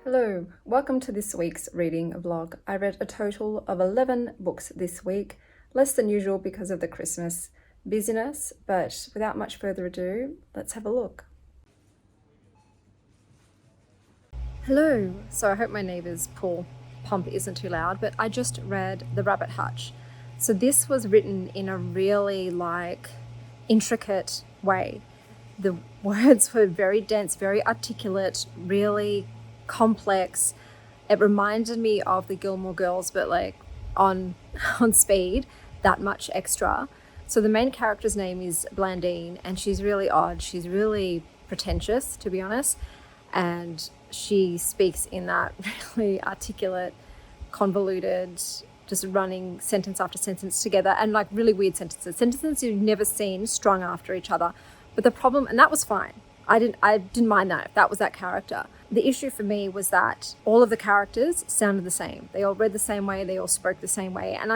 Hello, welcome to this week's reading vlog. I read a total of 11 books this week, less than usual because of the Christmas busyness, but without much further ado, let's have a look. Hello, so I hope my neighbour's pool pump isn't too loud, but I just read The Rabbit Hutch. So this was written in a really intricate way. The words were very dense, very articulate, really complex. It reminded me of the Gilmore Girls, but on speed, that much extra. So the main character's name is Blandine, and she's really odd. She's really pretentious, to be honest, and she speaks in that really articulate, convoluted, just running sentence after sentence together, and really weird sentences you've never seen strung after each other. But the problem, and that was fine, I didn't mind that if that was that character. The issue for me was that all of the characters sounded the same. They all read the same way, they all spoke the same way, and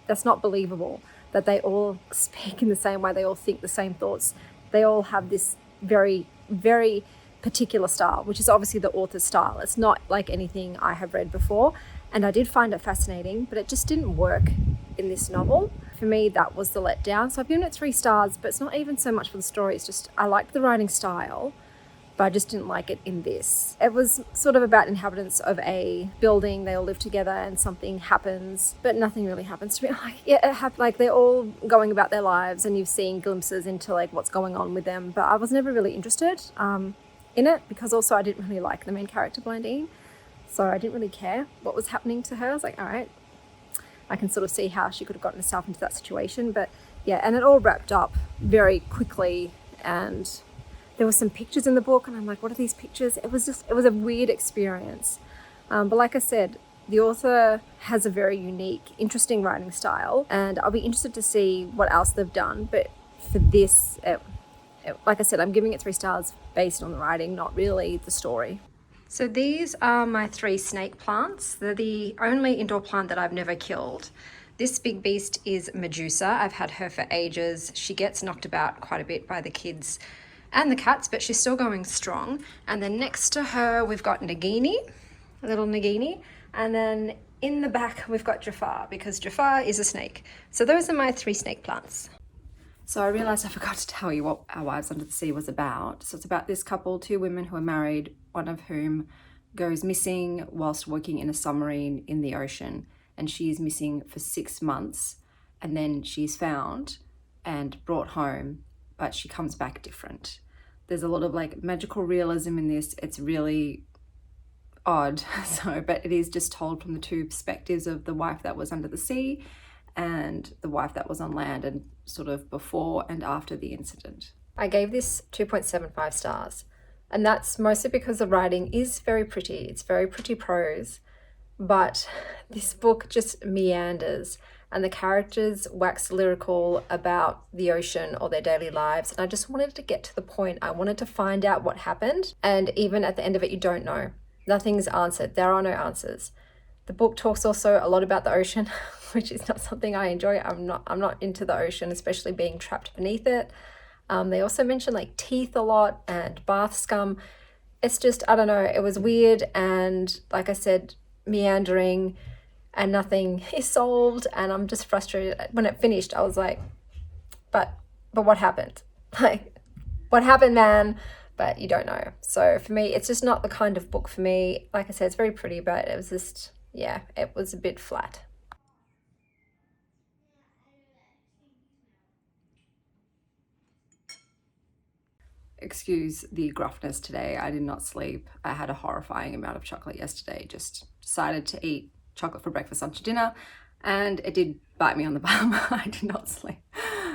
that's not believable that they all speak in the same way, they all think the same thoughts. They all have this very, very particular style, which is obviously the author's style. It's not like anything I have read before, and I did find it fascinating, but it just didn't work in this novel. For me, that was the letdown. So I've given it 3 stars, but it's not even so much for the story. It's just, I liked the writing style, but I just didn't like it in this. It was sort of about inhabitants of a building. They all live together and something happens, but nothing really happens to me. They're all going about their lives and you've seen glimpses into what's going on with them, but I was never really interested in it, because also I didn't really like the main character, Blandine. So I didn't really care what was happening to her. I was like, all right, I can sort of see how she could have gotten herself into that situation. But yeah, and it all wrapped up very quickly, and there were some pictures in the book and I'm like, what are these pictures? It was a weird experience. But like I said, the author has a very unique, interesting writing style, and I'll be interested to see what else they've done. But for this, like I said, I'm giving it 3 stars based on the writing, not really the story. So these are my 3 snake plants. They're the only indoor plant that I've never killed. This big beast is Medusa. I've had her for ages. She gets knocked about quite a bit by the kids and the cats, but she's still going strong. And then next to her, we've got Nagini, a little Nagini. And then in the back, we've got Jafar, because Jafar is a snake. So those are my 3 snake plants. So I realized I forgot to tell you what Our Wives Under the Sea was about. So it's about this couple, 2 women who are married, one of whom goes missing whilst working in a submarine in the ocean. And she's missing for 6 months. And then she's found and brought home, but she comes back different. There's a lot of magical realism in this. It's really odd. But it is just told from the 2 perspectives of the wife that was under the sea and the wife that was on land, and sort of before and after the incident. I gave this 2.75 stars, and that's mostly because the writing is very pretty. It's very pretty prose, but this book just meanders and the characters wax lyrical about the ocean or their daily lives, and I just wanted to get to the point. I wanted to find out what happened, and even at the end of it, you don't know. Nothing's answered. There are no answers. The book talks also a lot about the ocean, which is not something I enjoy. I'm not into the ocean, especially being trapped beneath it. They also mention teeth a lot and bath scum. It's just, I don't know, it was weird, and like I said, meandering, and nothing is solved, and I'm just frustrated. When it finished, I was like, but what happened? What happened, man? But you don't know. So for me, it's just not the kind of book for me. Like I said, it's very pretty, but it was just, yeah, it was a bit flat. Excuse the gruffness today. I did not sleep. I had a horrifying amount of chocolate yesterday. Just decided to eat chocolate for breakfast, lunch, and dinner, and it did bite me on the bum. I did not sleep,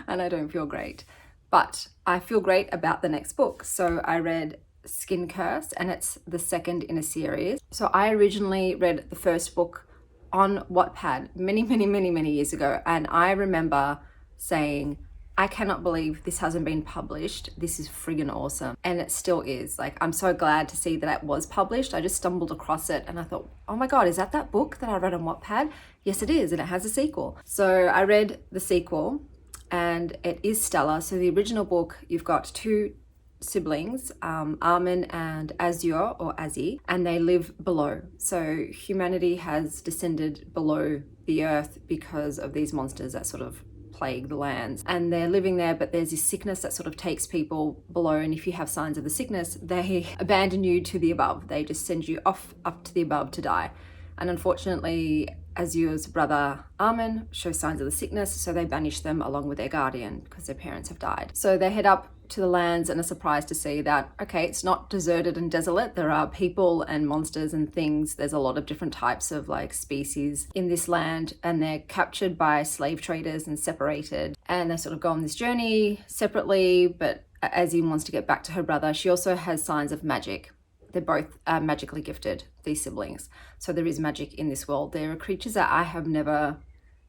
and I don't feel great. But I feel great about the next book. So I read Skin Curse, and it's the 2nd in a series. So I originally read the first book on Wattpad many years ago, and I remember saying, I cannot believe this hasn't been published. This is friggin' awesome. And it still is. I'm so glad to see that it was published. I just stumbled across it and I thought, oh my God, is that book that I read on Wattpad? Yes, it is. And it has a sequel. So I read the sequel, and it is stellar. So the original book, you've got 2 siblings, Armin and Azure or Azzy, and they live below. So humanity has descended below the earth because of these monsters that sort of plague the lands, and they're living there, but there's this sickness that sort of takes people below, and if you have signs of the sickness, they abandon you to the above. They just send you off up to the above to die. And unfortunately, Azure's brother Armin shows signs of the sickness, so they banish them along with their guardian because their parents have died. So they head up to the lands and are surprised to see that, okay, it's not deserted and desolate. There are people and monsters and things. There's a lot of different types of like species in this land, and they're captured by slave traders and separated. And they sort of go on this journey separately, but Azzy wants to get back to her brother. She also has signs of magic. They're both magically gifted, these siblings. So there is magic in this world. There are creatures that I have never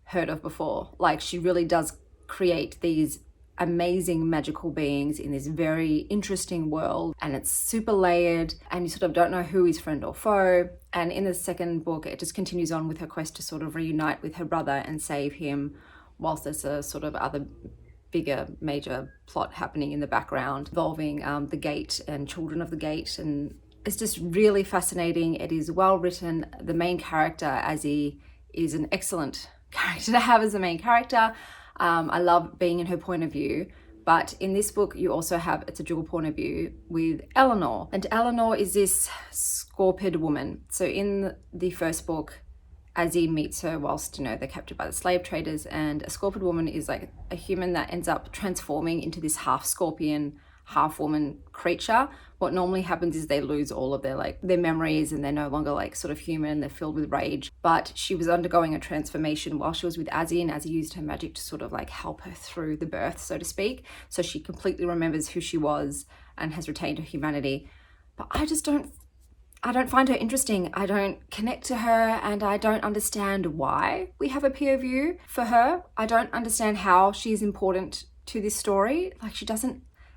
heard of before. Like, she really does create these amazing magical beings in this very interesting world, and it's super layered, and you sort of don't know who is friend or foe. And in the second book, it just continues on with her quest to sort of reunite with her brother and save him, whilst there's a sort of other bigger major plot happening in the background involving the Gate and children of the Gate. And it's just really fascinating. It is well written. The main character, Azzy, is an excellent character to have as the main character. I love being in her point of view, but in this book you also have, it's a dual point of view with Eleanor, and Eleanor is this scorpid woman. So in the first book, Azzy meets her whilst, they're captured by the slave traders, and a scorpid woman is like a human that ends up transforming into this half scorpion, half woman creature. What normally happens is they lose all of their memories, and they're no longer sort of human. They're filled with rage. But she was undergoing a transformation while she was with Azzy, and Azzy used her magic to sort of help her through the birth, so to speak. So she completely remembers who she was and has retained her humanity. But I don't find her interesting. I don't connect to her, and I don't understand why we have a POV for her. I don't understand how she's important to this story.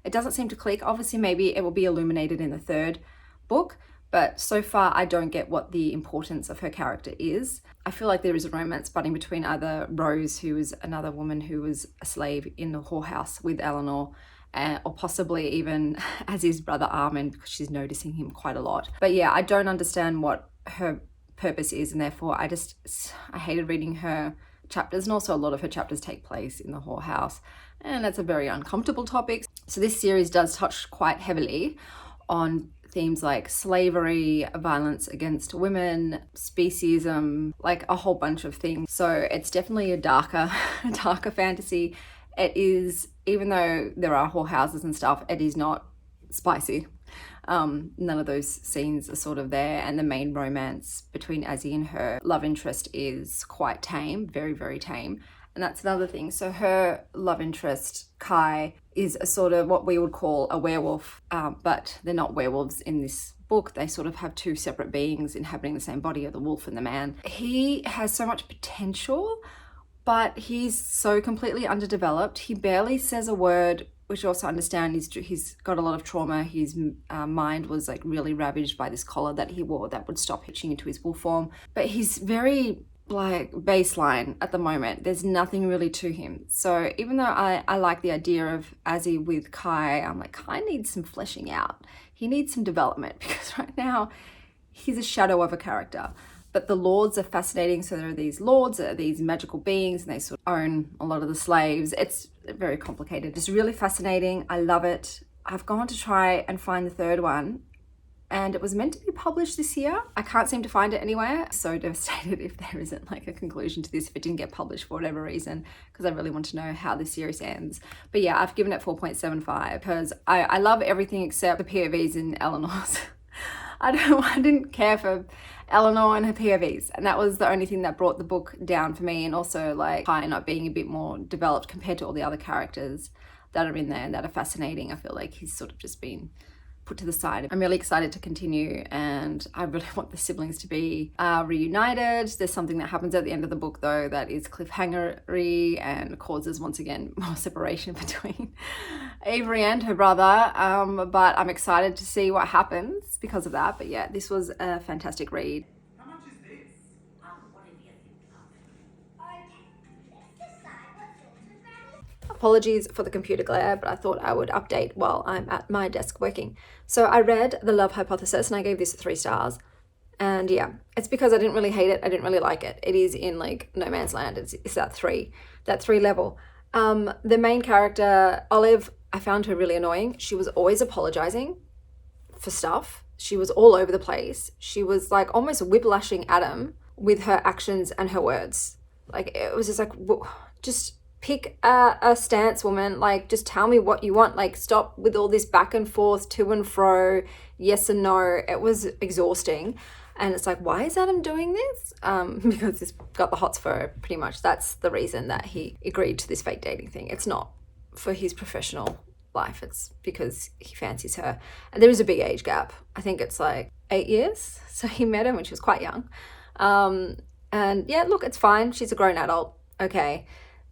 It doesn't seem to click. Obviously, maybe it will be illuminated in the third book, but so far I don't get what the importance of her character is. I feel like there is a romance budding between either Rose, who is another woman who was a slave in the whorehouse with Eleanor, or possibly even Azzy's brother Armin, because she's noticing him quite a lot. But yeah, I don't understand what her purpose is, and therefore I hated reading her chapters. And also a lot of her chapters take place in the whorehouse, and that's a very uncomfortable topic. So this series does touch quite heavily on themes like slavery, violence against women, speciesism, a whole bunch of things. So it's definitely a darker fantasy. It is, even though there are whorehouses and stuff, it is not spicy. None of those scenes are sort of there, and the main romance between Azzy and her love interest is quite tame, very, very tame. And that's another thing. So her love interest, Kai, is a sort of what we would call a werewolf, but they're not werewolves in this book. They sort of have two separate beings inhabiting the same body of the wolf and the man. He has so much potential, but he's so completely underdeveloped. He barely says a word, which you also understand he's got a lot of trauma. His mind was really ravaged by this collar that he wore that would stop hitching into his wolf form. But he's very baseline at the moment. There's nothing really to him. So even though I like the idea of Azzy with Kai, I'm Kai needs some fleshing out. He needs some development, because right now he's a shadow of a character. But the lords are fascinating. So there are these lords, these magical beings, and they sort of own a lot of the slaves. It's very complicated. It's really fascinating. I love it. I've gone to try and find the third one, and it was meant to be published this year. I can't seem to find it anywhere. So devastated if there isn't a conclusion to this, if it didn't get published for whatever reason, because I really want to know how this series ends. But yeah, I've given it 4.75 because I love everything except the POVs in Eleanor's. I didn't care for Eleanor and her POVs, and that was the only thing that brought the book down for me. And also Kai not being a bit more developed compared to all the other characters that are in there and that are fascinating. I feel like he's sort of just been put to the side. I'm really excited to continue, and I really want the siblings to be reunited. There's something that happens at the end of the book though that is cliffhangery and causes once again more separation between Avery and her brother, but I'm excited to see what happens because of that. But yeah, this was a fantastic read. How much is this? Whatever you think of. Okay, let's decide what sort of granny. Apologies for the computer glare, but I thought I would update while I'm at my desk working. So I read The Love Hypothesis and I gave this 3 stars. And yeah, it's because I didn't really hate it. I didn't really like it. It is in like no man's land. It's that three level. The main character, Olive, I found her really annoying. She was always apologizing for stuff. She was all over the place. She was like almost whiplashing Adam with her actions and her words. Like it was just like, just pick a stance, woman. Like just tell me what you want. Like stop with all this back and forth, to and fro, yes and no. It was exhausting. And it's like, why is Adam doing this? Because he's got the hots for her, pretty much. That's the reason that he agreed to this fake dating thing. It's not for his professional life. It's because he fancies her. And there is a big age gap. I think it's like 8 years. So he met her when she was quite young. And yeah, look, it's fine. She's a grown adult. Okay.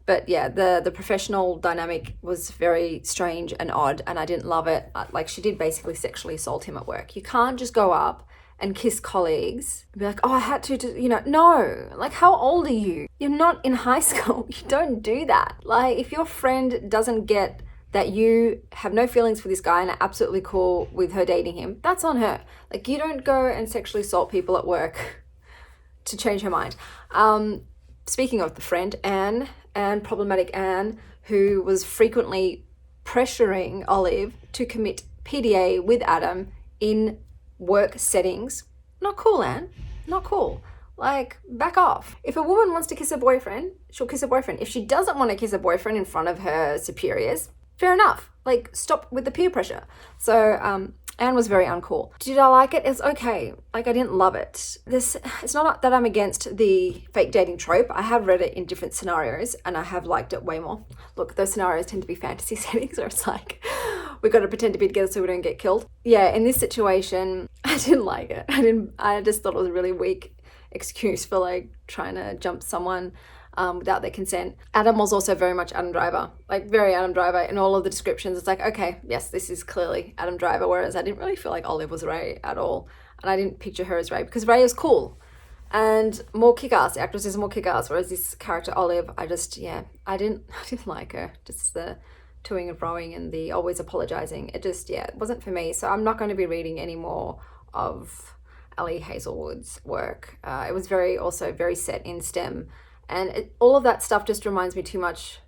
But yeah, the professional dynamic was very strange and odd, and I didn't love it. Like she did basically sexually assault him at work. You can't just go up and kiss colleagues and be like, oh, I had to, no. Like, how old are you? You're not in high school. You don't do that. Like, if your friend doesn't get that you have no feelings for this guy and are absolutely cool with her dating him, that's on her. Like, you don't go and sexually assault people at work to change her mind. Speaking of the friend, Anne, problematic Anne, who was frequently pressuring Olive to commit PDA with Adam in work settings. Not cool, Anne. Not cool. Like, back off. If a woman wants to kiss her boyfriend, she'll kiss her boyfriend. If she doesn't want to kiss her boyfriend in front of her superiors, fair enough. Like, stop with the peer pressure. So, Anne was very uncool. Did I like it? It's okay. Like, I didn't love it. It's not that I'm against the fake dating trope. I have read it in different scenarios and I have liked it way more. Look, those scenarios tend to be fantasy settings where it's like, we've got to pretend to be together so we don't get killed. Yeah, in this situation, I didn't like it. I just thought it was a really weak excuse for like trying to jump someone without their consent. Adam was also very much Adam Driver, like very Adam Driver in all of the descriptions. It's like, okay, yes, this is clearly Adam Driver, whereas I didn't really feel like Olive was Ray at all. And I didn't picture her as Ray because Ray is cool and more kick-ass. The actress is more kick-ass, whereas this character Olive, I didn't like her. Just the toing and froing and the always apologizing. It just, it wasn't for me. So I'm not going to be reading any more of Ali Hazelwood's work. It was also very set in STEM. And all of that stuff just reminds me too much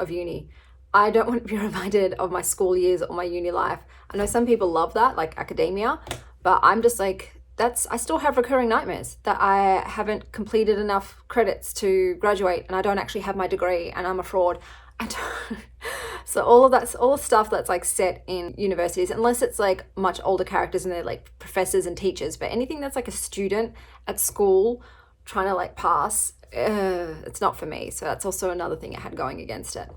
of uni. I don't want to be reminded of my school years or my uni life. I know some people love that, like academia, but I'm just like, I still have recurring nightmares that I haven't completed enough credits to graduate and I don't actually have my degree and I'm a fraud. So all the stuff that's like set in universities, unless it's like much older characters and they're like professors and teachers, but anything that's like a student at school trying to like pass, it's not for me. So that's also another thing it had going against it.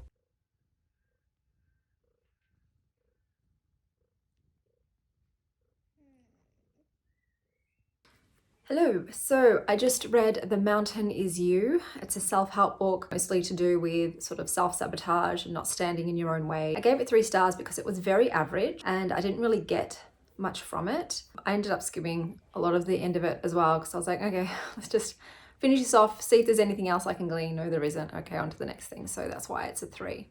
Hello, so I just read The Mountain Is You. It's a self-help book, mostly to do with sort of self-sabotage and not standing in your own way. I gave it 3 stars because it was very average and I didn't really get much from it. I ended up skimming a lot of the end of it as well because I was like, okay, let's just finish this off, see if there's anything else I can glean. No, there isn't. Okay, on to the next thing. So that's why it's a 3.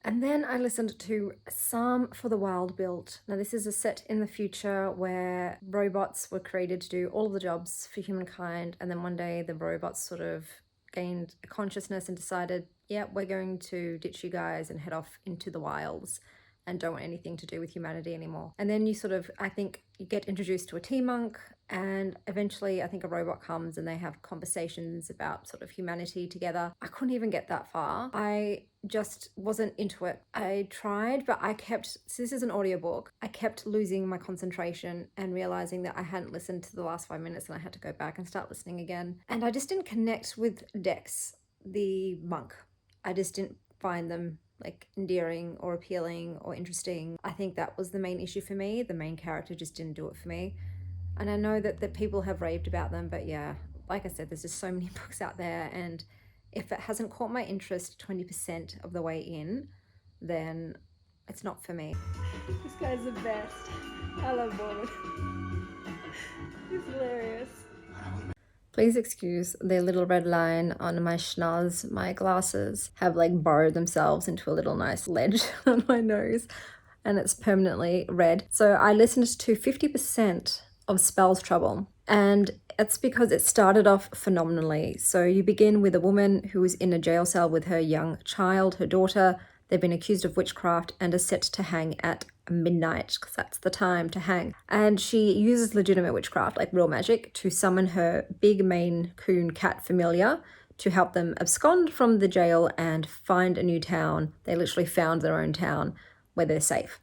And then I listened to Psalm for the Wild Built. Now this is a set in the future where robots were created to do all of the jobs for humankind, and then one day the robots sort of gained a consciousness and decided, yeah, we're going to ditch you guys and head off into the wilds and don't want anything to do with humanity anymore. And then you sort of, I think you get introduced to a tea monk, and eventually I think a robot comes and they have conversations about sort of humanity together. I couldn't even get that far. I just wasn't into it. I tried, but so this is an audiobook, I kept losing my concentration and realizing that I hadn't listened to the last 5 minutes and I had to go back and start listening again. And I just didn't connect with Dex, the monk. I just didn't find them like endearing or appealing or interesting. I think that was the main issue for me. The main character just didn't do it for me. And I know that people have raved about them, but yeah, like I said, there's just so many books out there, and if it hasn't caught my interest 20% of the way in, then it's not for me. This guy's the best. I love Bournemouth. hilarious. Please excuse the little red line on my schnoz. My glasses have like burrowed themselves into a little nice ledge on my nose and it's permanently red. So I listened to 50% of Spell's Trouble and it's because it started off phenomenally. So you begin with a woman who is in a jail cell with her young child, her daughter. They've been accused of witchcraft and are set to hang at midnight because that's the time to hang. And she uses legitimate witchcraft, like real magic, to summon her big Maine Coon cat familiar to help them abscond from the jail and find a new town. They literally found their own town where they're safe.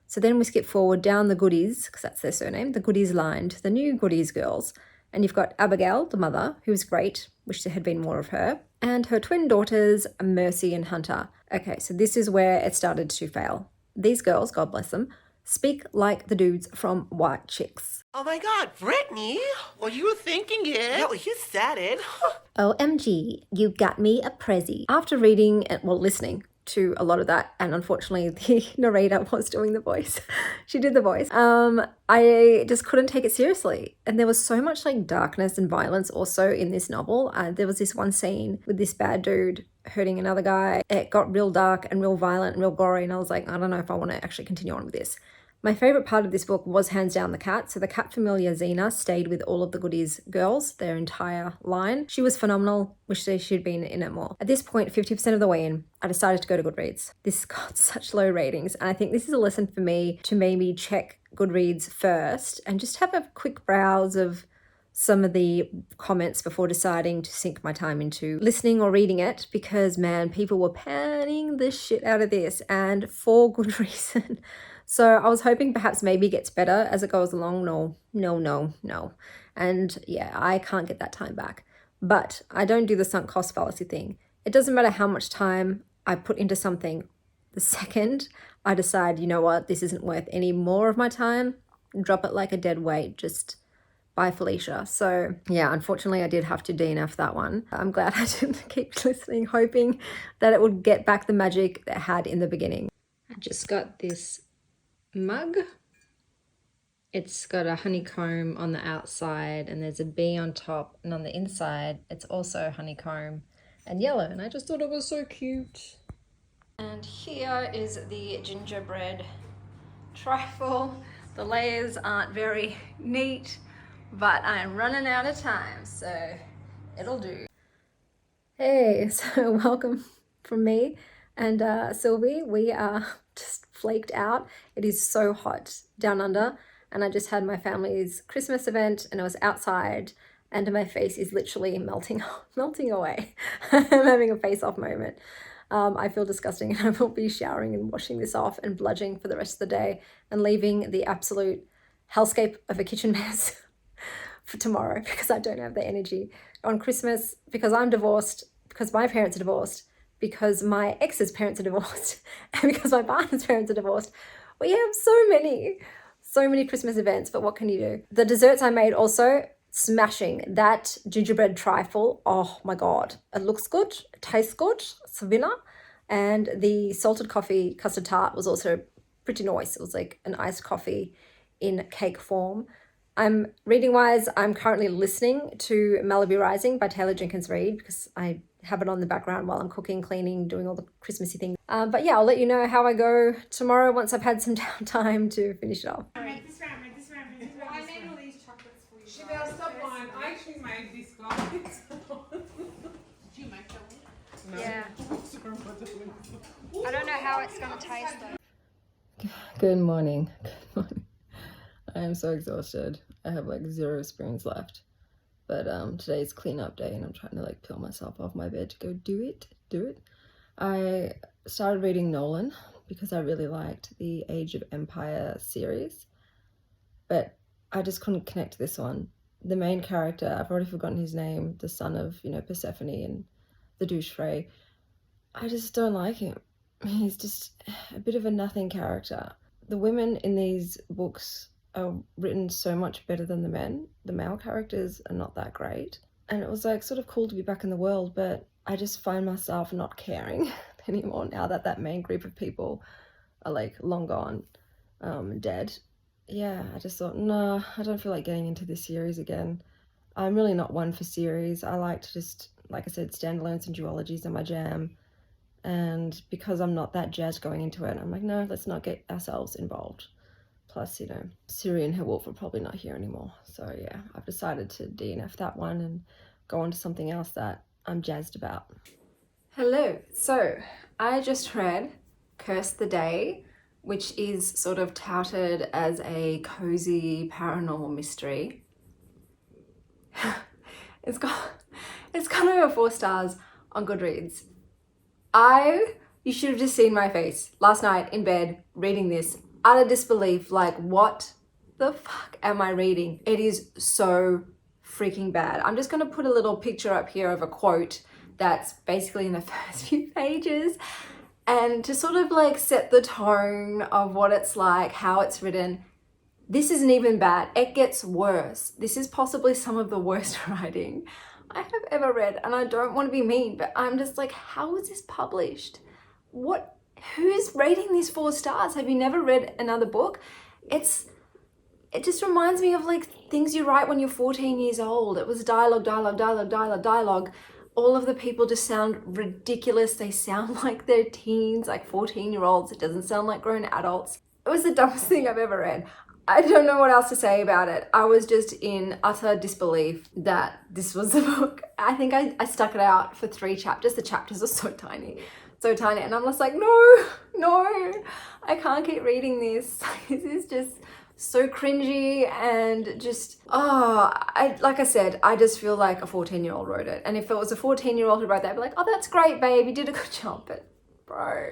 So then we skip forward down the Goodies, because that's their surname, the Goodies line to the new Goodies girls. And you've got Abigail, the mother, who's great, wish there had been more of her, and her twin daughters, Mercy and Hunter. Okay, so this is where it started to fail. These girls, God bless them, speak like the dudes from White Chicks. Oh my God, Brittany! Were you thinking it? Yeah, well, you said it. OMG, you got me a prezi. After reading, well, listening to a lot of that, and unfortunately the narrator was doing the voice. She did the voice. I just couldn't take it seriously. And there was so much like darkness and violence also in this novel. There was this one scene with this bad dude hurting another guy. It got real dark and real violent and real gory, and I was like, I don't know if I want to actually continue on with this. My favorite part of this book was hands down the cat. So the cat familiar Xena stayed with all of the Goodies girls, their entire line. She was phenomenal. Wish she'd been in it more. At this point, 50% of the way in, I decided to go to Goodreads. This got such low ratings. And I think this is a lesson for me to maybe check Goodreads first and just have a quick browse of some of the comments before deciding to sink my time into listening or reading it, because man, people were panning the shit out of this, and for good reason. So I was hoping perhaps maybe it gets better as it goes along. No. And yeah, I can't get that time back. But I don't do the sunk cost fallacy thing. It doesn't matter how much time I put into something. The second I decide, you know what, this isn't worth any more of my time, drop it like a dead weight, just bye Felicia. So yeah, unfortunately I did have to DNF that one. I'm glad I didn't keep listening, hoping that it would get back the magic that it had in the beginning. I just got this mug. It's got a honeycomb on the outside and there's a bee on top, and on the inside it's also honeycomb and yellow, and I just thought it was so cute. And here is the gingerbread trifle. The layers aren't very neat, but I'm running out of time, so it'll do. Hey, so welcome from me and Sylvie. We are just flaked out. It is so hot down under, and I just had my family's Christmas event and it was outside, and my face is literally melting away. I'm having a face-off moment. I feel disgusting, and I will be showering and washing this off and bludging for the rest of the day and leaving the absolute hellscape of a kitchen mess for tomorrow, because I don't have the energy. On Christmas, because I'm divorced, because my parents are divorced, because my ex's parents are divorced, and because my partner's parents are divorced, we have so many Christmas events, but what can you do? The desserts I made also, smashing. That gingerbread trifle, oh my God. It looks good, it tastes good, it's a winner. And the salted coffee custard tart was also pretty nice. It was like an iced coffee in cake form. Reading-wise, I'm currently listening to Malibu Rising by Taylor Jenkins Reid, because I have it on the background while I'm cooking, cleaning, doing all the Christmassy things. But yeah, I'll let you know how I go tomorrow once I've had some downtime to finish it off. I made all these chocolates for you. Chanel, stop lying. I actually made this guy. Did you make that one? No. Yeah. I don't know how it's going to taste though. Good morning. I am so exhausted. I have like 0 spoons left. But today's cleanup day and I'm trying to like peel myself off my bed to go do it. I started reading Nolyn because I really liked the Age of Empire series. But I just couldn't connect to this one. The main character, I've already forgotten his name, the son of, Persephone and the douche Frey. I just don't like him. He's just a bit of a nothing character. The women in these books are written so much better than the men. The male characters are not that great. And it was like sort of cool to be back in the world, but I just find myself not caring anymore now that main group of people are like long gone, dead. yeah, I just thought, no, I don't feel like getting into this series again. I'm really not one for series. I like to just, like I said, standalones and duologies are my jam. And because I'm not that jazzed going into it, I'm like, no, let's not get ourselves involved. Plus, you know, Siri and her wolf are probably not here anymore. So yeah, I've decided to DNF that one and go on to something else that I'm jazzed about. Hello. So I just read Curse the Day, which is sort of touted as a cozy paranormal mystery. It's got over 4 stars on Goodreads. You should have just seen my face last night in bed reading this, utter disbelief, like what the fuck am I reading? It is so freaking bad. I'm just gonna put a little picture up here of a quote that's basically in the first few pages, and to sort of like set the tone of what it's like, how it's written. This isn't even bad, it gets worse. This is possibly some of the worst writing I have ever read, and I don't want to be mean, but I'm just like, how is this published? Who's rating these 4 stars? Have you never read another book? It just reminds me of like things you write when you're 14 years old. It was dialogue. All of the people just sound ridiculous. They sound like they're teens, like 14-year-olds. It doesn't sound like grown adults. It was the dumbest thing I've ever read. I don't know what else to say about it. I was just in utter disbelief that this was the book. I think I stuck it out for 3 chapters. The chapters are so tiny. And I'm just like, no, I can't keep reading this. This is just so cringy and just, like I said, I just feel like a 14-year-old wrote it. And if it was a 14-year-old who wrote that, I'd be like, oh, that's great, babe, you did a good job. But bro,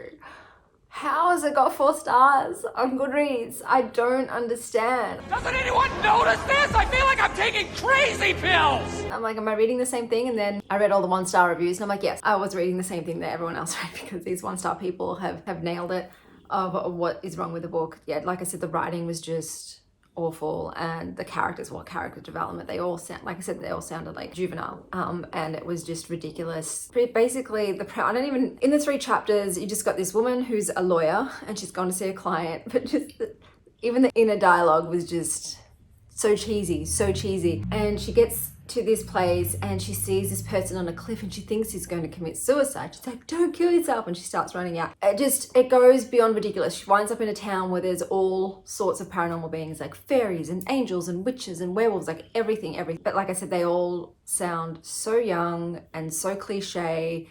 how has it got 4 stars on Goodreads? I don't understand. Doesn't anyone notice this? I feel like I'm taking crazy pills! I'm like, am I reading the same thing? And then I read all the 1-star reviews and I'm like, yes, I was reading the same thing that everyone else read, because these 1-star people have nailed it of what is wrong with the book. Yeah, like I said, the writing was just awful, and the characters, character development, they all sound, like I said, they all sounded like juvenile, and it was just ridiculous. Basically, in the 3 chapters, you just got this woman who's a lawyer and she's gone to see a client, but just even the inner dialogue was just so cheesy. And she gets to this place and she sees this person on a cliff and she thinks he's going to commit suicide. She's like, don't kill yourself, and she starts running out. It goes beyond ridiculous. She winds up in a town where there's all sorts of paranormal beings, like fairies and angels and witches and werewolves, like everything. But like I said, they all sound so young and so cliche,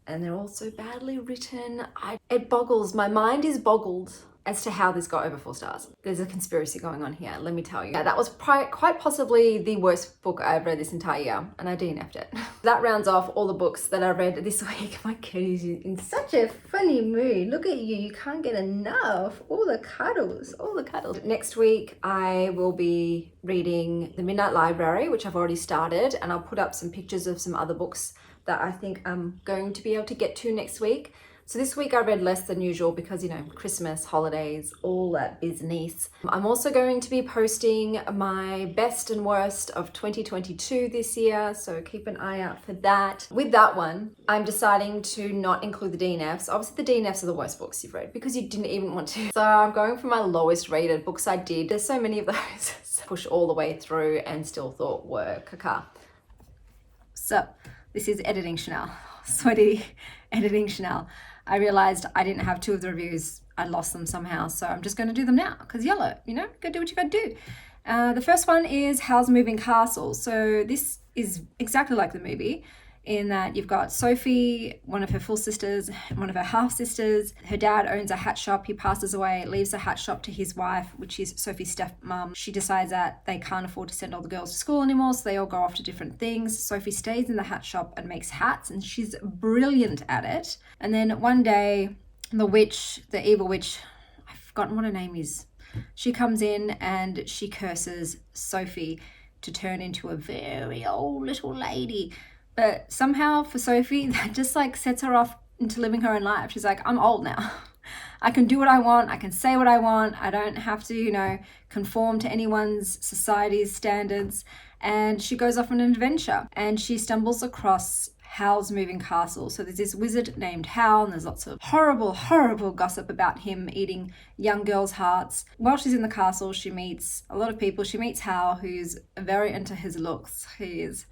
and they're all so badly written. My mind is boggled as to how this got over 4 stars. There's a conspiracy going on here, let me tell you. That was quite possibly the worst book I've read this entire year, and I DNF'd it. That rounds off all the books that I read this week. My kid is in such a funny mood. Look at you can't get enough. All the cuddles. Next week, I will be reading The Midnight Library, which I've already started, and I'll put up some pictures of some other books that I think I'm going to be able to get to next week. So this week I read less than usual because, you know, Christmas, holidays, all that business. I'm also going to be posting my best and worst of 2022 this year, so keep an eye out for that. With that one, I'm deciding to not include the DNFs. Obviously the DNFs are the worst books you've read because you didn't even want to. So I'm going for my lowest rated books I did. There's so many of those. Push all the way through and still thought were caca. So this is editing Chanel. Sweaty editing Chanel. I realized I didn't have 2 of the reviews. I lost them somehow, so I'm just going to do them now because YOLO, you know, go do what you got to do. The first one is Howl's Moving Castle. So this is exactly like the movie in that you've got Sophie, one of her full sisters, one of her half sisters. Her dad owns a hat shop. He passes away, leaves the hat shop to his wife, which is Sophie's stepmom. She decides that they can't afford to send all the girls to school anymore, so they all go off to different things. Sophie stays in the hat shop and makes hats, and she's brilliant at it. And then one day, the evil witch, I've forgotten what her name is, she comes in and she curses Sophie to turn into a very old little lady. But somehow for Sophie, that just like sets her off into living her own life. She's like, I'm old now. I can do what I want. I can say what I want. I don't have to, you know, conform to anyone's society's standards. And she goes off on an adventure and she stumbles across Howl's moving castle. So there's this wizard named Howl, and there's lots of horrible, horrible gossip about him eating young girls' hearts. While she's in the castle, she meets a lot of people. She meets Howl, who's very into his looks. He is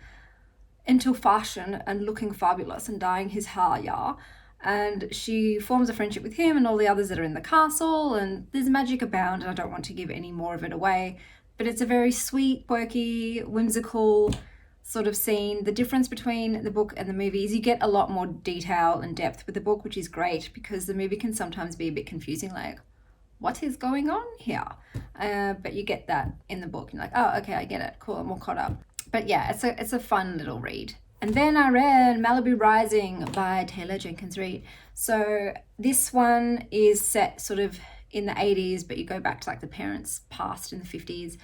into fashion and looking fabulous and dyeing his hair, yeah. And she forms a friendship with him and all the others that are in the castle, and there's magic abound, and I don't want to give any more of it away, but it's a very sweet, quirky, whimsical sort of scene. The difference between the book and the movie is you get a lot more detail and depth with the book, which is great, because the movie can sometimes be a bit confusing, like, what is going on here? But you get that in the book, and you're like, oh, okay, I get it, cool, I'm all caught up. But yeah, it's a fun little read. And then I read Malibu Rising by Taylor Jenkins Reid. So this one is set sort of in the 80s, but you go back to like the parents' past in the 50s.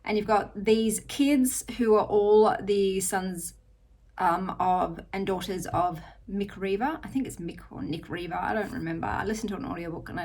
And you've got these kids who are all the sons of and daughters of Mick Reaver. I think it's Mick or Nick Reaver. I don't remember. I listened to an audiobook and I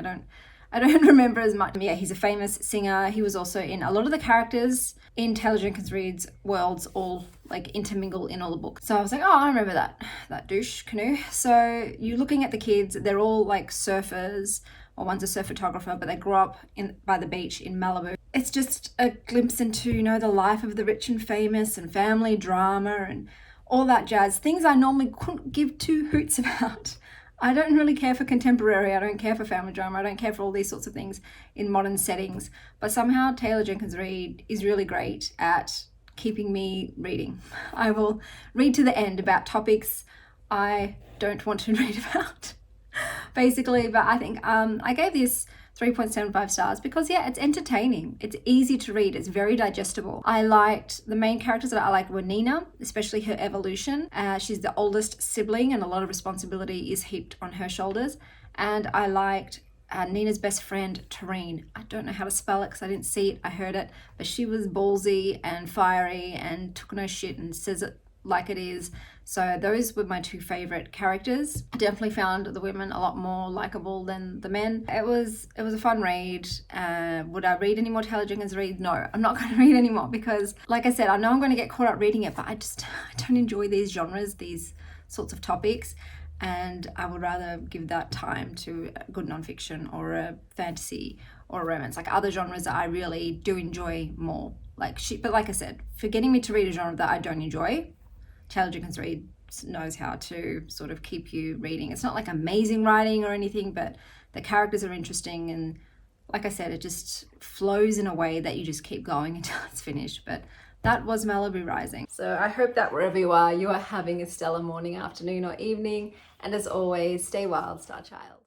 don't remember as much. Yeah, he's a famous singer. He was also in a lot of the characters in Taylor Jenkins Reid's worlds, all like intermingle in all the books. So I was like, oh, I remember that douche canoe. So you're looking at the kids, they're all like surfers, or one's a surf photographer, but they grew up by the beach in Malibu. It's just a glimpse into, you know, the life of the rich and famous and family drama and all that jazz. Things I normally couldn't give two hoots about. I don't really care for contemporary, I don't care for family drama, I don't care for all these sorts of things in modern settings, but somehow Taylor Jenkins Reid is really great at keeping me reading. I will read to the end about topics I don't want to read about, basically, but I think I gave this 3.75 stars because, yeah, it's entertaining. It's easy to read. It's very digestible. I liked the main characters that I liked were Nina, especially her evolution. She's the oldest sibling and a lot of responsibility is heaped on her shoulders. And I liked Nina's best friend, Tareen. I don't know how to spell it because I didn't see it. I heard it. But she was ballsy and fiery and took no shit and says it like it is. So those were my two favorite characters. I definitely found the women a lot more likable than the men. It was a fun read. Would I read any more Taylor Jenkins Reid? No, I'm not going to read anymore because, like I said, I know I'm going to get caught up reading it, but I don't enjoy these genres, these sorts of topics, and I would rather give that time to a good nonfiction or a fantasy or a romance, like other genres that I really do enjoy more. But like I said, for getting me to read a genre that I don't enjoy, Taylor Jenkins Reid knows how to sort of keep you reading. It's not like amazing writing or anything, but the characters are interesting, and like I said, it just flows in a way that you just keep going until it's finished. But that was Malibu Rising. So I hope that wherever you are having a stellar morning, afternoon, or evening, and as always, stay wild, Star Child.